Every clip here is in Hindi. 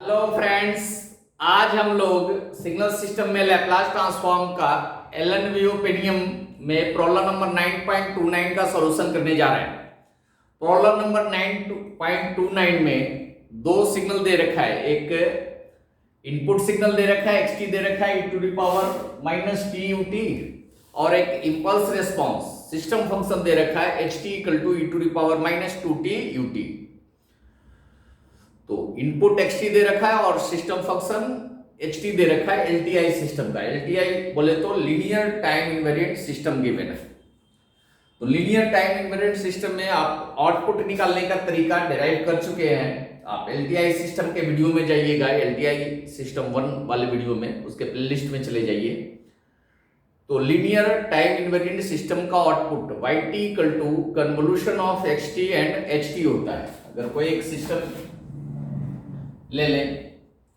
हेलो फ्रेंड्स, आज हम लोग सिग्नल सिस्टम में लैप्लास ट्रांसफॉर्म का एलन वियोपेनियम में प्रॉब्लम नंबर 9.29 का सॉल्यूशन करने जा रहे हैं। प्रॉब्लम नंबर 9.29 में दो सिग्नल दे रखा है, एक इनपुट सिग्नल दे रखा है xt दे रखा है e - -t ut और एक इंपल्स रिस्पांस सिस्टम फंक्शन दे रखा है ht e - 2t ut। तो इनपुट xt दे रखा है और सिस्टम फंक्शन ht दे रखा है LTI सिस्टम का। LTI बोले तो linear time invariant system given है। तो लीनियर टाइम इनवेरिएंट सिस्टम में आप आउटपुट निकालने का तरीका डिराइव कर चुके हैं। आप LTI सिस्टम के वीडियो में जाइएगा, LTI सिस्टम 1 वाले वीडियो में, उसके प्लेलिस्ट में चले जाइए। तो लीनियर टाइम इनवेरिएंट सिस्टम का output yt convolution of xt and ht होता है। अगर कोई एक सिस्टम ले लें,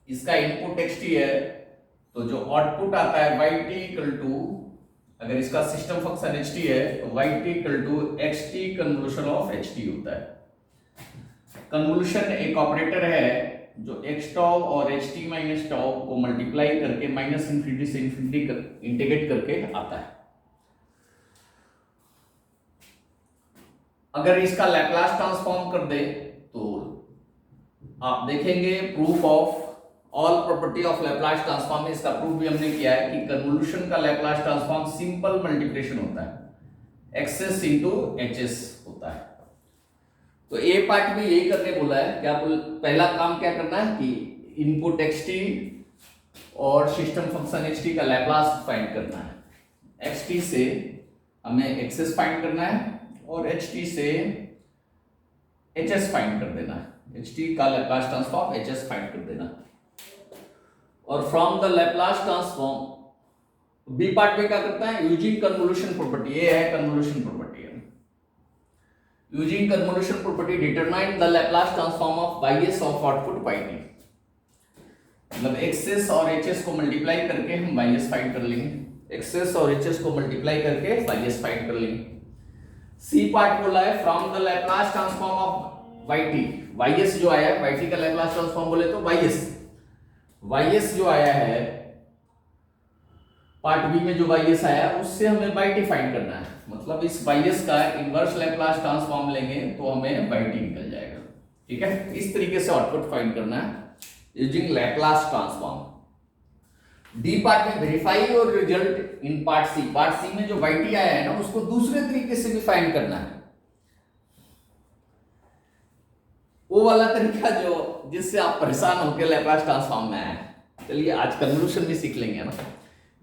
इसका इनपुट xt है, तो जो आउटपुट आता है yt अगर इसका सिस्टम फंक्शन ht है तो yt xt convolution of ht होता है। कन्वोल्यूशन एक ऑपरेटर है जो x टाउ और ht माइनस टाउ को मल्टीप्लाई करके माइनस इंफिनिटी से इंफिनिटी इंटीग्रेट करके आता है। अगर इसका लैप्लास ट्रांसफॉर्म कर दे तो आप देखेंगे proof of all property of Laplace transform में इसका प्रूफ भी हमने किया है कि कन्वोल्यूशन का लैप्लास ट्रांसफॉर्म सिंपल मल्टीप्लिकेशन होता है, एक्सेस इनटू एचएस होता है। तो ए पार्ट में यही करने बोला है। क्या पहला काम क्या करना है कि इनपुट xt और सिस्टम फंक्शन xt का लैप्लास फाइंड करना है। xt से हमें एक्सेस फाइंड करना है और ht से hs फाइंड कर देना है। ht का लैप्लास ट्रांसफॉर्म hs फाइंड कर देना और from the Laplace transform B part में क्या करता है, यूजिंग कन्वोल्यूशन प्रॉपर्टी। ये है कन्वोल्यूशन प्रॉपर्टी है। Using convolution property determine the Laplace transform of ys of output yt। मतलब एक्सेस और hs को मल्टीप्लाई करके हम ys फाइंड कर लेंगे। एक्सेस और hs को मल्टीप्लाई करके ys फाइंड कर लेंगे। सी पार्ट बोला है from the Laplace transform of yt। ys जो आया है, yt का लैप्लास ट्रांसफॉर्म बोले तो ys जो आया है पार्ट बी में, जो ys आया उससे हमें yt फाइंड करना है। मतलब इस ys का इनवर्स लैप्लास ट्रांसफॉर्म लेंगे तो हमें yt निकल जाएगा। ठीक है, इस तरीके से आउटपुट फाइंड करना है using Laplace transform. D part में वेरीफाई और result in part C. Part C में जो yt आया है ना, उसको दूसरे तरीके से भी फाइंड करना है। वो वाला तरीका जो जिससे आप परेशान होकर लैप्लास ट्रांसफॉर्म में आए। चलिए आज कन्वोल्यूशन भी सीख लेंगे ना।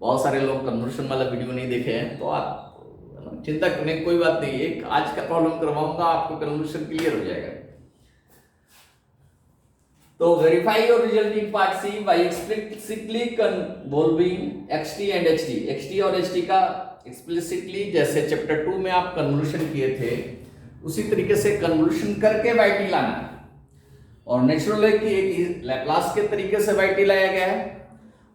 बहुत सारे लोग कन्वोल्यूशन वाला वीडियो नहीं देखे हैं, तो आप चिंता करने की कोई बात नहीं। एक आज का प्रॉब्लम करवाऊंगा, आपको कन्वोल्यूशन क्लियर हो जाएगा। तो वेरीफाई और result in part C by explicitly convolving xt and ht। xt और ht का एक्सप्लिसिटली जैसे चैप्टर 2 में आप कन्वोल्यूशन किए थे, उसी तरीके से कन्वोल्यूशन करके yt लाना है। और नेचुरल है कि एक लैप्लास के तरीके से yt लाया गया है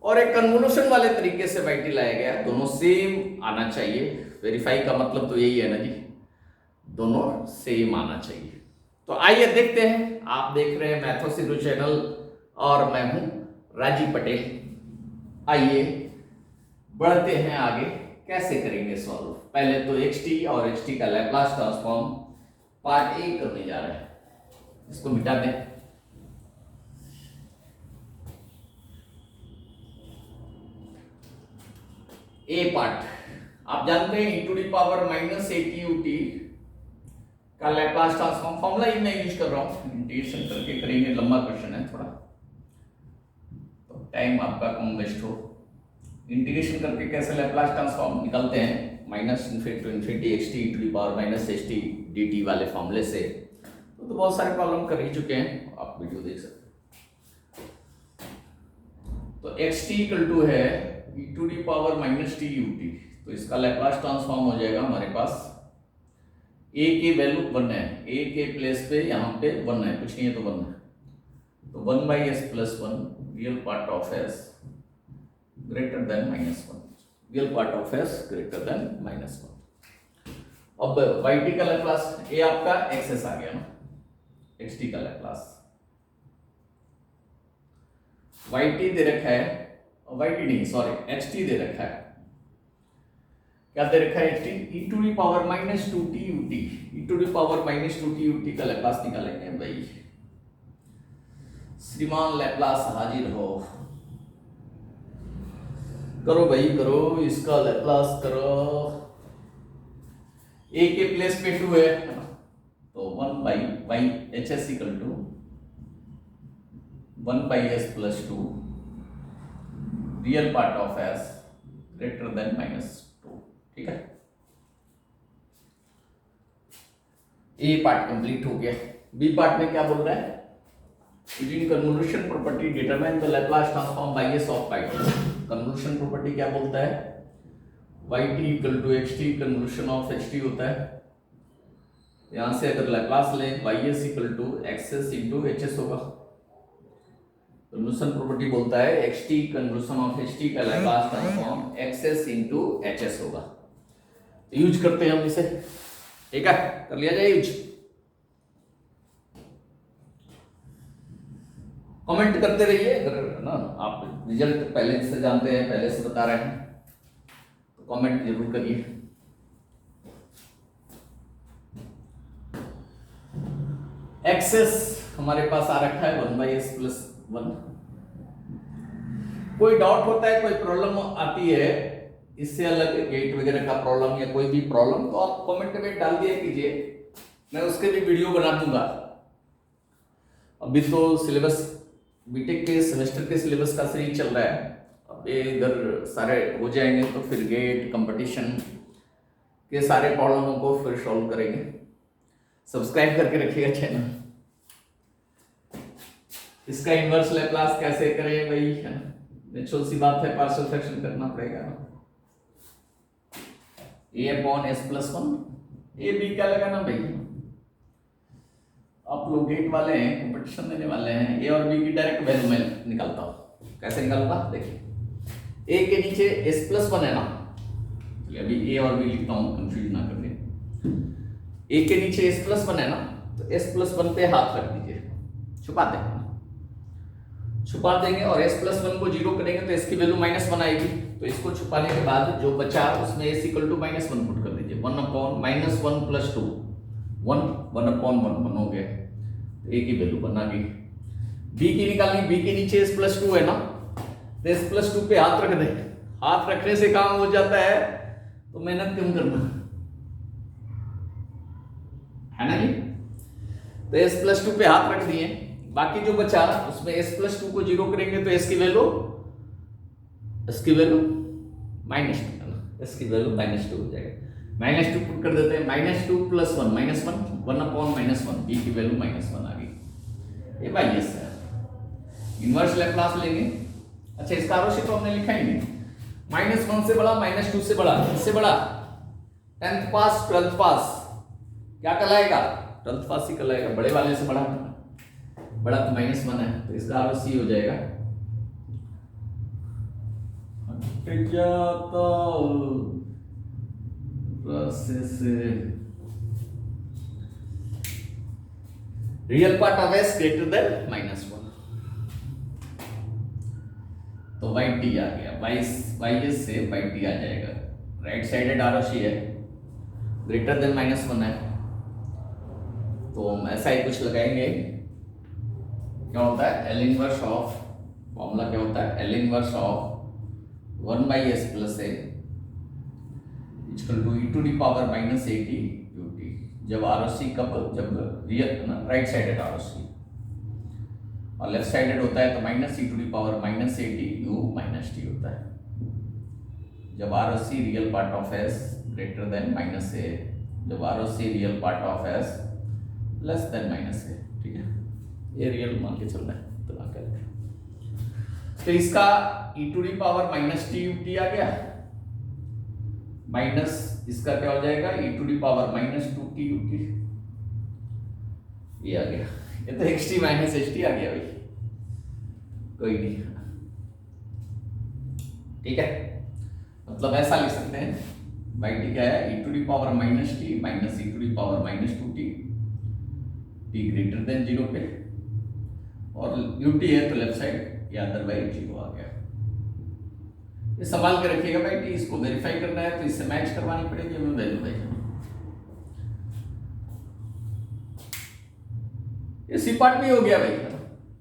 और एक कन्वोल्यूशन वाले तरीके से yt लाया गया है। दोनों सेम आना चाहिए। वेरीफाई का मतलब तो यही है ना जी, दोनों सेम आना चाहिए। तो आइए देखते हैं। आप देख रहे हैं मैथो सिद्धू चैनल और मैं हूं राजीव पटेल। आइए बढ़ते हैं आगे। कैसे करेंगे सॉल्व। पहले तो xt और ht का लैप्लास ट्रांसफॉर्म पार्ट ए करने जा रहे हैं। इसको मिटा दें। ए पार्ट आप जानते हैं e - -80ut का लैप्लास ट्रांसफॉर्म फॉर्मूला ही मैं यूज कर रहा हूं। इंटीग्रेशन करके करेंगे, लंबा क्वेश्चन है थोड़ा, तो टाइम आपका कम वेस्ट हो। इंटीग्रेशन करके कैसे लैप्लास ट्रांसफॉर्म निकालते हैं, -∞ xt e -st dt वाले फॉर्मूले से। तो बहुत सारे प्रॉब्लम कर ही चुके हैं, आप वीडियो देख सकते हैं। तो xt है e - -t ut। तो इसका लैप्लास ट्रांसफॉर्म हो जाएगा हमारे पास। a की वैल्यू 1 है, a के प्लेस पे यहाँ पे 1 है, कुछ नहीं है तो 1 है। तो 1/s + 1 real part of s greater than -1। Real part of s greater than -1। अब yt का लैप्लास, a आपका एक्सेस आ गया ना, xt का लैप्लास वाई टी दे रखा है, वाई टी नहीं सॉरी एच टी दे रखा है। क्या दे रखा है H T? E to the power minus two T U T. E to the power minus two T U T का लैप्लास निकालेंगे भाई। श्रीमान लैप्लास हाजिर हो, करो भाई करो, इसका लैप्लास करो। ए के प्लेस पे 2 है तो 1 by Y H S equal to 1 by S plus 2 real part of S greater than -2। ठीक है, ए पार्ट कंप्लीट हो गया। बी पार्ट में क्या बोल रहा है? Using convolution property determine the Laplace transform by S of pi. Convolution property क्या बोलता है? Y T equal to X T convolution of H T होता है। यहां से अगर लैप्लास लें Y S equal to X S into H S होगा। कन्वोल्यूशन प्रॉपर्टी बोलता है X T convolution of H T का Laplace transform X S into H S होगा। तो यूज करते हैं हम इसे। ठीक है, कर लिया जाए यूज। कमेंट करते रहिए अगर ना आप रिजल्ट पहले से जानते हैं, पहले से बता रहे हैं तो कमेंट जरूर करिए। एक्सेस हमारे पास आ रखा है 1 बाई एस प्लस 1। कोई डाउट होता है, कोई प्रॉब्लम आती है इससे अलग गेट वगैरह का प्रॉब्लम या कोई भी प्रॉब्लम, तो आप कमेंट में डाल दिया कीजिए, मैं उसके भी वीडियो बना दूंगा। अभी तो सिलेबस बीटेक के सेमेस्टर के सिलेबस का सीरीज चल रहा है, अब ये इधर सारे हो जाएंगे तो फिर गेट कंपटीशन के सारे प्रॉब्लमों को फिर सॉल्व करेंगे। सब्सक्राइब करके रखिएगा चैनल। इसका इनवर्स लैप्लास कैसे करें भाई, है ना, नेचुरल सी बात है, पार्शियल फ्रैक्शन करना पड़ेगा। A upon S plus 1 A B क्या लगाना भाई? आप लोग गेट वाले हैं, कंपटीशन देने वाले हैं, ए और बी की डायरेक्ट वैल्यू मैं निकालता हूं। कैसे निकालूंगा देखिए, ए के नीचे एस प्लस 1 है ना, अभी ए और बी लिखता हूं कंफ्यूज ना करने। ए के नीचे एस प्लस 1 है ना, तो एस प्लस 1 पे हाथ रख दीजिए, छुपा देंगे और एस प्लस 1 को 0 करेंगे तो एस की वैल्यू -1 आएगी। तो इसको छुपाने के बाद जो बचा उसमें एस इक्वल टू -1 पुट कर दीजिए। 1 अपॉन -1 प्लस 2 1 अपॉन 1 हो गया, तो ए की वैल्यू बना गई। बी की निकालनी, बी के नीचे एस प्लस 2 है ना, तो एस प्लस 2 पे हाथ रख दें। हाथ रखने से काम हो जाता है, तो मेहनत कम करना है ना जी। तो एस प्लस 2 पे हाथ रख दिए, बाकी जो बचा उसमें एस प्लस 2 को 0 करेंगे तो एस की वैल्यू -2 एस की वैल्यू -2 हो जाएगा। -2 पुट कर देते हैं, -2 प्लस 1 1 अपॉन -1 बी की वैल्यू -1 आ गई। ये भाई एस है, इनवर्स लैप्लास लेंगे। अच्छा, इसका आरोशित तो हमने लिखा ही नहीं। -1 से बड़ा, -2 से बड़ा, इससे बड़ा 10th पास 12th पास क्या कहलाएगा? 12th पास ही कहलाएगा। बड़े वाले से बड़ा तो -1 है, तो इसका आरोसी हो जाएगा real part of S greater then -1। तो वाई टी आ गया, वाई एस से वाई टी आ जाएगा। राइट साइडेड आरोसी है, ग्रेटर देन -1 है, तो हम ऐसा ही कुछ लगाएंगे। क्या होता है? एल इनवर्स ऑफ, फॉर्मूला क्या होता है? L inverse of 1 by S plus A equal to E to the power -80 U T. जब आरओसी कब? जब रियल ना राइट साइडेड आरओसी और लेफ्ट साइडेड होता है तो -e to the power -80 u -t होता है। जब ROC real part of S greater than -a, जब ROC real part of S less than -a। ठीक है, ये रियल मान के चल रहा है तो तो इसका e to the power -t ut आ गया, माइनस इसका क्या हो जाएगा? e to the power -2t ut। ये आ गया, ये तो xt -ht आ गया भाई, कोई नहीं। ठीक है, मतलब ऐसा लिख सकते हैं भाई, ठीक है, e to the power -t minus e to the power -2t, t greater than 0 पे, और ut है तो लेफ्ट साइड या अदरवाइज 0 आ गया। ये संभाल के रखिएगा भाई कि इसको वेरीफाई करना है तो इससे मैच करवानी पड़ेगी हमें वैल्यू भाई। ये सी पार्ट भी हो गया भाई।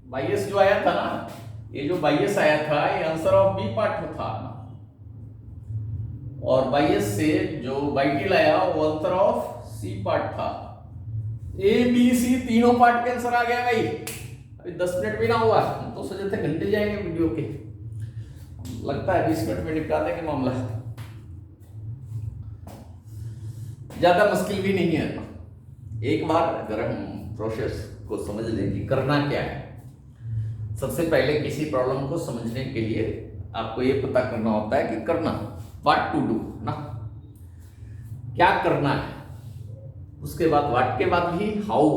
बाइएस जो आया था ना, ये जो बाइएस आया था ये आंसर ऑफ बी पार्ट में था ना, और बाइएस से जो बाइटिल आया वो आंसर ऑफ सी पार्ट था। ए बी सी तीनों पार्ट के आंसर आ गया भाई। अभी 10 मिनट भी ना हुआ, हम तो सोचे थे घंटे जाएंगे वीडियो के, लगता है 20 मिनट में निपटा देंगे मामला। ज्यादा मुश्किल भी नहीं है। एक बार अगर हम प्रोसेस को समझ लें कि करना क्या है, सबसे पहले किसी प्रॉब्लम को समझने के लिए आपको ये पता करना होता है कि करना, व्हाट टू डू ना, क्या करना है। उसके बाद व्हाट के बाद ही हाउ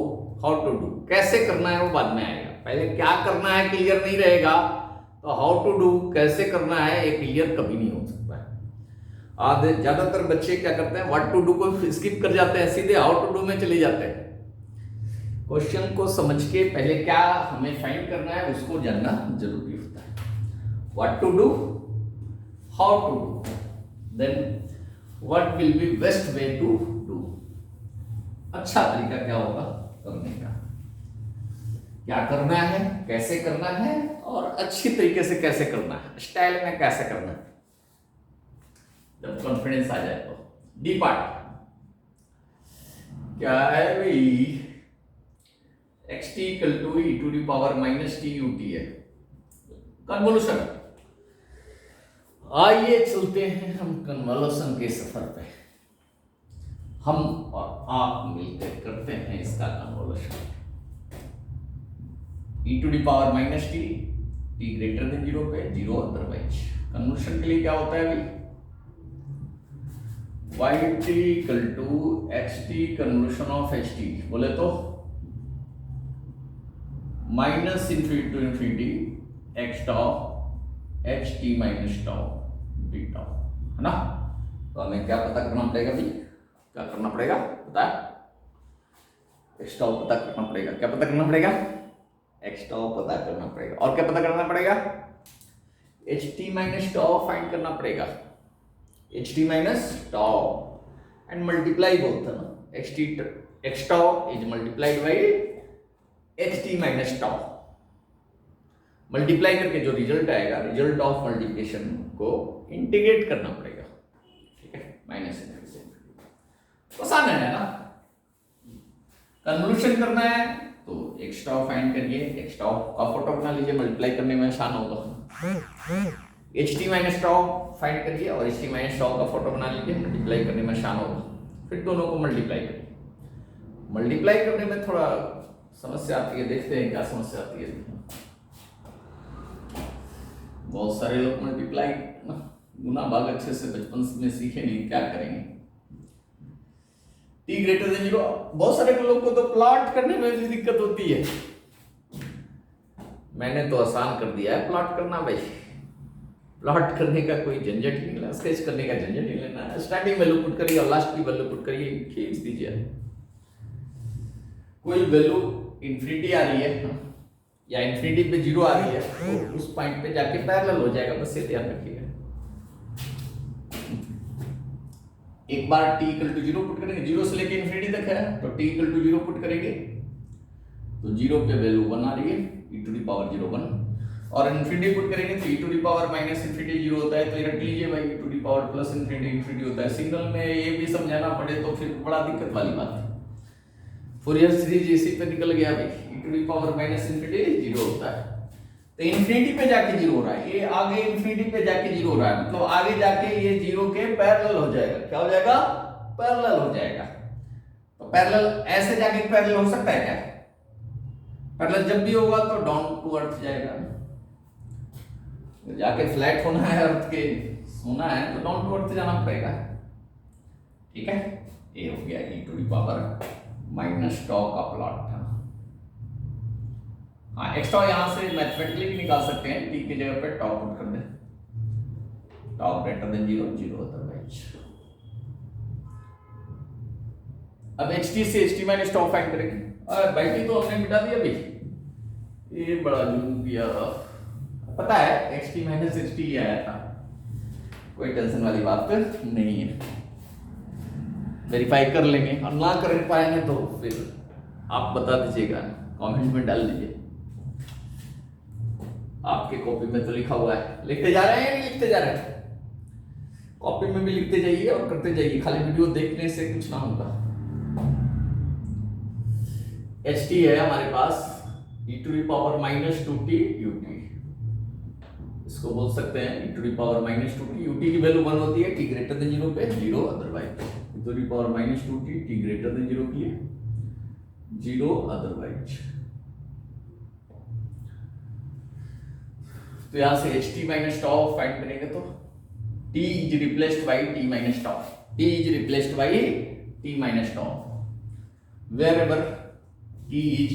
टू डू, कैसे करना है वो बाद में आएगा। पहले क्या करना है क्लियर नहीं रहेगा तो हाउ टू डू, कैसे करना है ये क्लियर कभी नहीं हो सकता है। आधे ज्यादातर बच्चे क्या करते हैं, व्हाट टू डू को स्किप कर जाते हैं, सीधे हाउ टू डू में चले जाते हैं। क्वेश्चन को समझ के पहले क्या हमें फाइंड करना है उसको जानना जरूरी होता है। What to do, how to do, then what will be best way to do, अच्छा तरीका क्या होगा करने का, क्या करना है, कैसे करना है और अच्छी तरीके से कैसे करना है, स्टाइल में कैसे करना है। जब कॉन्फिडेंस आ जाए तो डी पार्ट क्या है भाई, xt equal to e to the power minus T U T है कन्वोल्यूशन। आइए चलते हैं हम कन्वोल्यूशन के सफर पे, हम और आप मिलकर करते हैं इसका convolution. e to the power minus T, T greater than 0 पे, 0 अदरवाइज। कन्वोल्यूशन के लिए क्या होता है भाई, yt equal to xt convolution of ht, बोले तो minus infinity to infinity X tau H T minus tau D tau, है ना। तो हमें क्या पता करना पड़ेगा भाई, क्या करना पड़ेगा पता है, एक्स टाउ पता करना पड़ेगा। क्या पता करना पड़ेगा, एक्स टाउ पता करना पड़ेगा। और क्या पता करना पड़ेगा, H T minus tau find करना पड़ेगा। H T minus tau and multiply बोलते हैं ना, x tau is multiplied by H T minus tau. Multiply करके जो रिजल्ट आएगा, रिजल्ट ऑफ मल्टीप्लिकेशन को इंटीग्रेट करना पड़ेगा, ठीक है, माइनस इनफिनिटी। आसान है ना। कन्वोल्यूशन करना है तो एक्स टाउ फाइंड करिए, एक्स टाउ का फोटो बना लीजिए, मल्टीप्लाई करने में आसान होगा। H T minus tau find करिए और एच टी माइनस टाउ का फोटो बना लीजिए, मल्टीप्लाई करने में आसान होगा। फिर दोनों को मल्टीप्लाई करिए। मल्टीप्लाई करने में थोड़ा समस्या आती है, देखते हैं क्या समस्या आती है। बहुत सारे लोग मल्टीप्लाई गुना भाग अच्छे से बचपन में सीखे नहीं, क्या करेंगे। टी ग्रेटर देन 0, बहुत सारे लोग को तो प्लॉट करने में भी दिक्कत होती है। मैंने तो आसान कर दिया है प्लॉट करना भाई। प्लॉट करने का कोई झंझट ही नहीं लेना, स्केच करने का झंझट नहीं लेना है। स्टार्टिंग वैल्यू पुट करिए और लास्ट की वैल्यू पुट करिए, खींच दीजिए। कोई वैल्यू इंफिनिटी आ रही है या इंफिनिटी पे 0 आ रही है तो उस पॉइंट पे जाके पैरेलल हो जाएगा, बस ये ध्यान रखिएगा। एक बार t इक्वल टू 0 पुट करेंगे, 0 से लेके इंफिनिटी तक है तो t इक्वल टू 0 पुट करेंगे तो 0 पे वैल्यू 1 आ रही है, e टू दी पावर 0 1, और इंफिनिटी पुट करेंगे तो e to the power minus infinity 0 होता है। तो ये रख लीजिए भाई, e to the power plus infinity infinity होता है। सिग्नल में ये भी समझाना पड़े तो फिर बड़ा दिक्कत वाली बात है। फूरियर सीरीज इसी पे निकल गया भाई, e to the power minus infinity 0 होता है तो इंफिनिटी पे जाके 0 हो रहा है, ये आगे इंफिनिटी पे जाके 0 हो रहा है, मतलब आगे जाके ये 0 के पैरेलल हो जाएगा। क्या हो जाएगा, पैरेलल हो जाएगा। तो पैरेलल ऐसे जाके पैरेलल हो सकता है क्या, पैरेलल जब भी होगा तो डाउन टू अर्थ जाएगा। जाके फ्लैट होना है, अर्थ के होना है तो डाउन टू अर्थ जाना पड़ेगा, ठीक है। ये हो गया e to the power minus tau का प्लॉट था। हाँ, एक्स टाउ यहां से मैथमेटिकली भी निकाल सकते हैं, t की जगह पे टाउ पुट कर दें, टाउ ग्रेटर देन 0 0 अदरवाइज। अब ht से ht माइनस टाउ फाइंड करेंगे। बाई टी तो हमने मिटा दिया भाई, ये बड़ा जुल्म किया। पता है xt माइनस एच टी आया था, कोई टेंशन वाली बात नहीं है, वेरीफाई कर लेंगे। और ना कर पाएंगे तो फिर आप बता दीजिएगा, कमेंट में डाल दीजिए। आपके कॉपी में तो लिखा हुआ है, लिखते जा रहे हैं या नहीं लिखते जा रहे हैं? कॉपी में भी लिखते जाइए और करते जाइए, खाली वीडियो देखने से कुछ ना होगा। एच टी है हमारे पास e to the power minus 2t ut, इसको बोल सकते हैं e to the power minus 2t। ut की वैल्यू 1 होती है t ग्रेटर देन 0 पे, 0 otherwise. e to the power minus 2t t greater than 0 के लिए, 0 अदरवाइज। तो यहां से ht माइनस tau फाइंड करेंगे तो t is replaced by t minus tau, t is replaced by t minus tau, wherever t is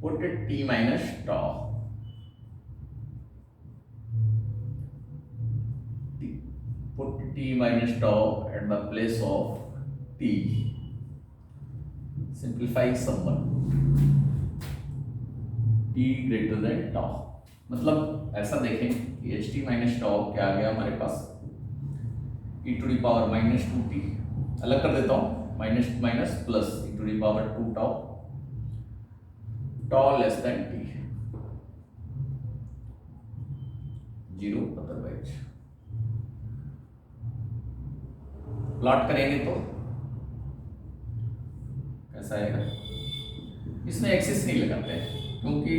put t minus tau, put t minus tau at the place of t, simplify someone, t greater than tau। मतलब ऐसा देखें कि ht माइनस tau क्या आ गया हमारे पास, e to the power minus 2t, अलग कर देता हूं, minus minus plus e to the power 2 tau, tau less than t, 0 otherwise. Plot करेंगे तो कैसा आएगा? इसमें एक्सिस नहीं लगाते हैं क्योंकि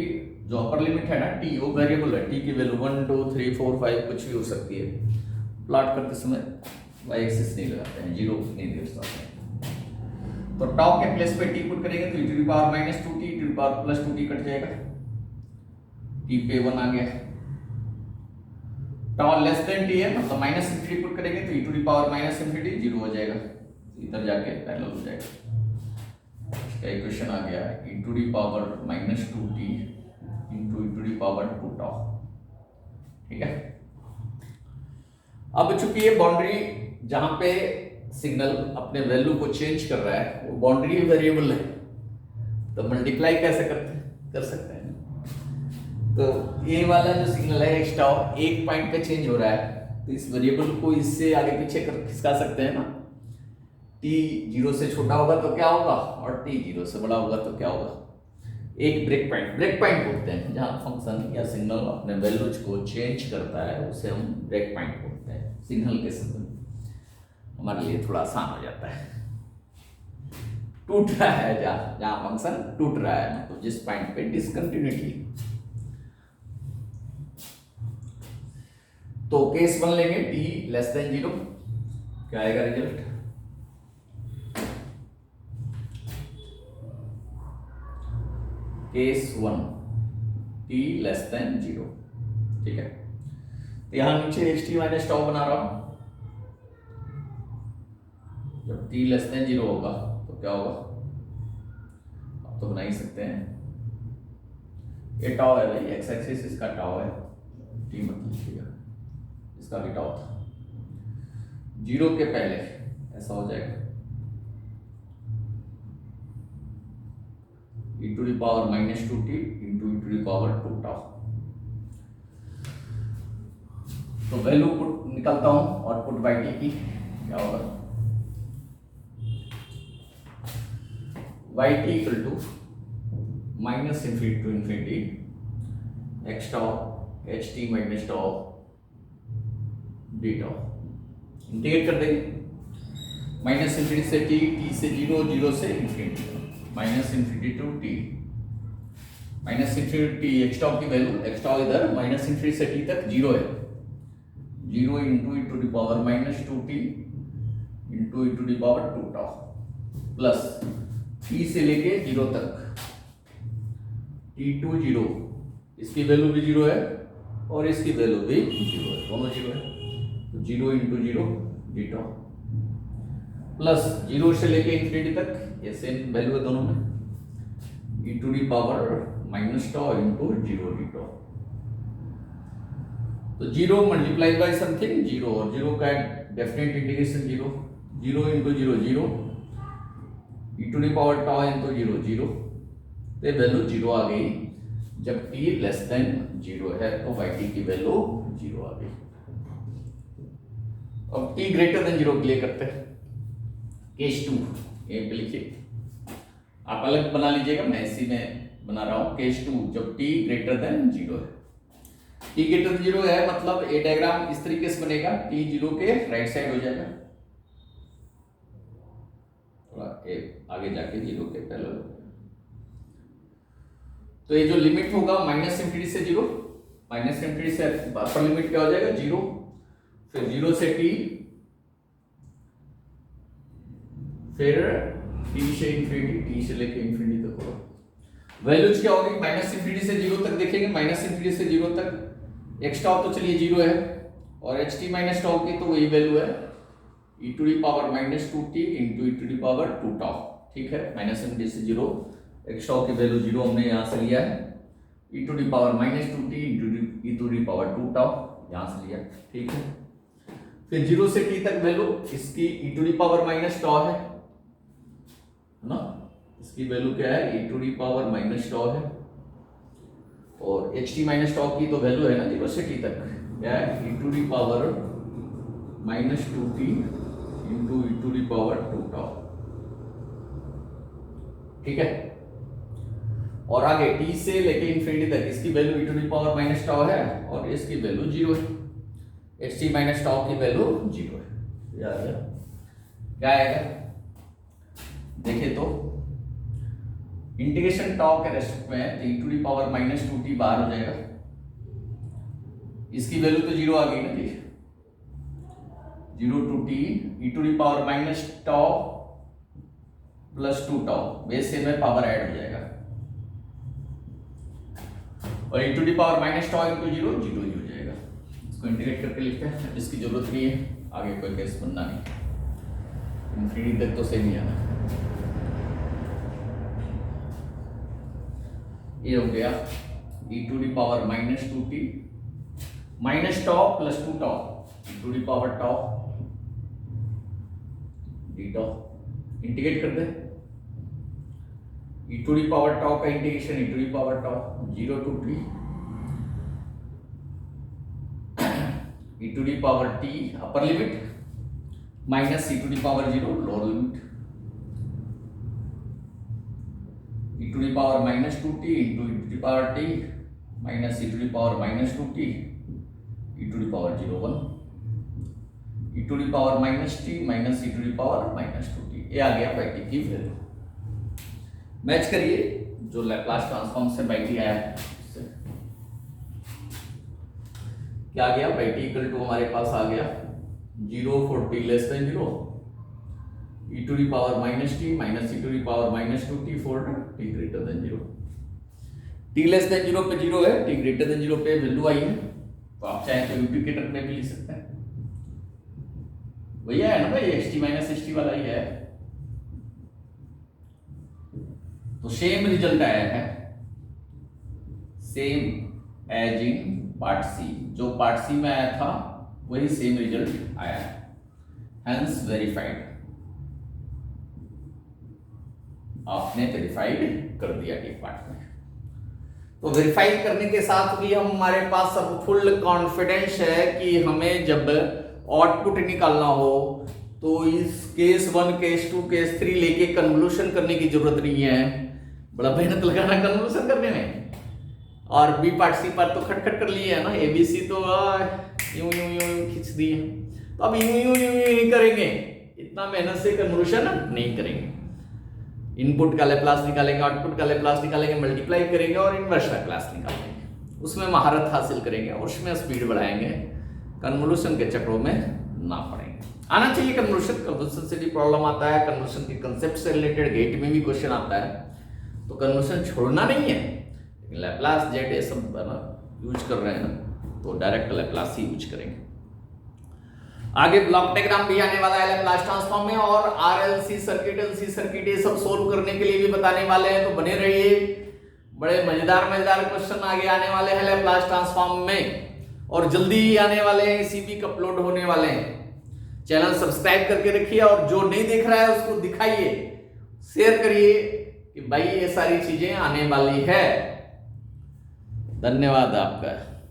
जो अपर लिमिट है ना t, वो वेरिएबल है, t की वैल्यू 1 2 3 4 5 कुछ भी हो सकती है। प्लॉट करते समय y एक्सिस नहीं लगाते हैं, 0 नहीं दे सकते। तो tau के प्लेस पे t पुट करेंगे तो e to the power minus 2t, e to the power plus 2t cut जाएगा, t पे 1 आ गया। tau लेस देन t है, मतलब माइनस इंफिनिटी पुट करेंगे तो e to the power minus infinity 0 हो जाएगा, इधर जाके पैरेलल हो जाएगा। इसका इक्वेशन आ गया e to the power minus 2t into e to the power 2 tau, ठीक है। अब चूंकि ये बाउंड्री जहां पे सिग्नल अपने वैल्यू को चेंज कर रहा है वो बाउंड्री वेरिएबल है, तो मल्टीप्लाई कैसे कर सकते हैं? तो ये वाला जो सिग्नल है x tau एक पॉइंट पे चेंज हो रहा है, तो इस वेरिएबल को इससे आगे पीछे कर खिसका सकते हैं ना। t 0 से छोटा होगा तो क्या होगा और t 0 से बड़ा होगा तो क्या होगा? एक ब्रेक पॉइंट बोलते हैं जहां फंक्शन या सिग्नल अपने वैल्यूज को चेंज करता है, उसे हम ब्रेक पॉइंट बोलते हैं। सिग्नल के संदर्भ हमारे लिए थोड़ा आसान हो जाता है। टूट रहा है जहां फंक्शन टूट रहा है, मतलब जिस पॉइंट पे डिसकंटिन्यूटी। तो केस 1 लेंगे t लेस देन 0, क्या आएगा result? Case 1 t less then 0, ठीक है। तो यहां नीचे xt माइनस tau बना रहा हूं, जब t लेस देन 0 होगा तो क्या होगा? आप तो बना ही सकते हैं, ये tau है भाई, x एक्सिस इसका tau है, t मत लिखिएगा, इसका भी tau था। 0 के पहले ऐसा हो जाएगा e to the power minus 2t into e to the power 2 tau। तो वैल्यू पुट निकालता हूं और पुट बाई t की क्या होगा? yt equal to minus infinity to infinity x tau ht minus tau d tau, integrate कर देंगे। माइनस इंफिनिटी से t से 0 0 से infinity, minus infinity to t, minus infinity x tau की वैल्यू, x tau इधर माइनस इंफिनिटी से t तक 0 है, 0 into e to the power minus 2t into e to the power 2 tau plus t से लेके 0 तक t टू 0, इसकी वैल्यू भी 0 है और इसकी वैल्यू भी 0 है, दोनों 0 है। तो 0 इंटू 0 d tau प्लस 0 से लेके इंफिनिटी तक ये सेम वैल्यू है दोनों में, e to the power minus tau into 0 d tau। तो 0 मल्टीप्लाई बाय समथिंग 0 और 0 का definite integration 0, 0 into 0 0, e to the power tau into 0 0, तो वैल्यू 0 आ गई जब t लेस देन जीरो है तो बाई टी की वैल्यू जीरो आ गई। अब टी ग्रेटर देन जीरो के लिए करते हैं। केस 2 ये पे लिखिए, आप अलग बना लीजिएगा, मैं इसी में बना रहा हूं। केस 2 जब टी ग्रेटर देन जीरो है, टी ग्रेटर देन जीरो है मतलब ये डायग्राम इस तरीके से बनेगा, टी जीरो के राइट साइड हो जाएगा, थोड़ा आगे जाके जीरो के पैरेलल। तो ये जो लिमिट होगा माइनस इंफिनिटी से जीरो, माइनस इंफिनिटी से अपर लिमिट क्या हो जाएगा जीरो, फिर जीरो से टी, फिर टी से इंफिनिटी, टी से लेके इंफिनिटी तक होगा। वैल्यूज क्या होगी, माइनस इंफिनिटी से जीरो तक देखेंगे, माइनस इंफिनिटी से जीरो तक एक्स टाउ तो चलिए जीरो है, और एच टी माइनस टाउ की तो वही वैल्यू है e to the power minus 2t into e to the power 2 tau, ठीक है। माइनस इंफिनिटी से जीरो, एक्स टाउ की वैल्यू जीरो हमने यहाँ से लिया है, e to the power minus 2t into e to the power 2 tau यहाँ से लिया, ठीक है। फिर जीरो से t तक वैल्यू इसकी e to the power minus tau है ना, इसकी वैल्यू क्या है e to the power minus tau है, और एच टी माइनस टाउ की तो वैल्यू है ना जीरो से टी तक, क्या है e to the power minus 2t into e to the power 2 tau, ठीक है। और आगे t से लेके इंफिनिटी तक इसकी value e to the power minus tau है, और इसकी वैल्यू जीरो है, एच टी माइनस टाउ की वैल्यू जीरो है। याद है क्या आएगा, देखिए तो इंटीग्रेशन टाउ के रेस्पेक्ट में e to the power minus 2t बाहर हो जाएगा, इसकी वैल्यू तो जीरो आ गई ना ji, zero to T e to the power minus tau plus 2 tau, base से में पावर ऐड हो जाएगा, और e to the power minus tau into zero, zero ही हो जाएगा। इसको इंटीग्रेट करके लिखते हैं, इसकी जरूरत नहीं है, आगे कोई केस बनना नहीं, इंफिनिटी तक तो सेम ही आना। ये हो गया e to the power minus 2t minus tau plus 2 tau e to the power tau D tau, integrate कर दे, e to the power tau का integration e to the power tau, zero to T e to the power t upper limit minus e to the power zero lower limit, e to the power minus 2t into e to the power t minus e to the power minus 2t e to the power 0 1, e to the power minus t minus e to the power minus 2t, ये आ गया बाई टी की वैल्यू। मैच करिए जो लैप्लास ट्रांसफॉर्म से बाई टी आया है, क्या आ गया, बाई टी इक्वल टू हमारे पास आ गया zero for T less than zero, e to the power minus T minus e to the power minus 2t for t greater than zero. t less than zero पे जीरो है, t ग्रेटर देन जीरो पे वैल्यू आई है, तो आप चाहे तो इंडिकेटर में भी लिख सकते हैं, वही है ना भाई, H T minus H T वाला ही है, तो सेम रिजल्ट आया है, same as in part C, जो पार्ट सी में आया था वही सेम रिजल्ट आया है, हेंस वेरीफाइड, आपने वेरीफाइड कर दिया टी पार्ट में। तो वेरीफाई करने के साथ भी हम हमारे पास अब फुल कॉन्फिडेंस है कि हमें जब आउटपुट निकालना हो तो इस केस 1 केस 2 केस 3 लेके कन्वोल्यूशन करने की जरूरत नहीं है, बड़ा मेहनत लगाना कन्वोल्यूशन करने में, और बी पार्ट सी पार्ट तो खटखट कर लिए है ना, एबीसी तो यूं यूं यूं खींच दिए, तो अब यूं यूं यूं नहीं करेंगे, इतना मेहनत से कन्वोल्यूशन नहीं करेंगे, इनपुट का लैप्लास निकालेंगे, आउटपुट का लैप्लास निकालेंगे, मल्टीप्लाई करेंगे और इनवर्स लैप्लास निकालेंगे, उसमें महारत हासिल करेंगे और उसमें स्पीड बढ़ाएंगे, कन्वोल्यूशन के चक्रों में ना पड़ेंगे। आना चाहिए कन्वोल्यूशन, कन्वोल्यूशन से भी प्रॉब्लम आता है, कन्वोल्यूशन के कंसेप्ट से रिलेटेड गेट में भी क्वेश्चन आता है, तो कन्वोल्यूशन छोड़ना नहीं है, लेकिन लैप्लास जेड ये सब यूज कर रहे हैं ना, तो डायरेक्ट लैप्लास ही यूज करेंगे। आगे ब्लॉक डायग्राम भी आने वाला है लैप्लास ट्रांसफॉर्म में, और आरएलसी सर्किट, एलसी सर्किट, ये सब सोल्व करने के लिए भी बताने वाले हैं, तो बने रहिए, बड़े मजेदार क्वेश्चन आगे आने वाले हैं लैप्लास ट्रांसफॉर्म में, और जल्दी ही आने वाले हैं, इसी वीक अपलोड होने वाले हैं। चैनल सब्सक्राइब करके रखिए, और जो नहीं देख रहा है उसको दिखाइए, शेयर करिए कि भाई ये सारी चीजें आने वाली है। धन्यवाद आपका।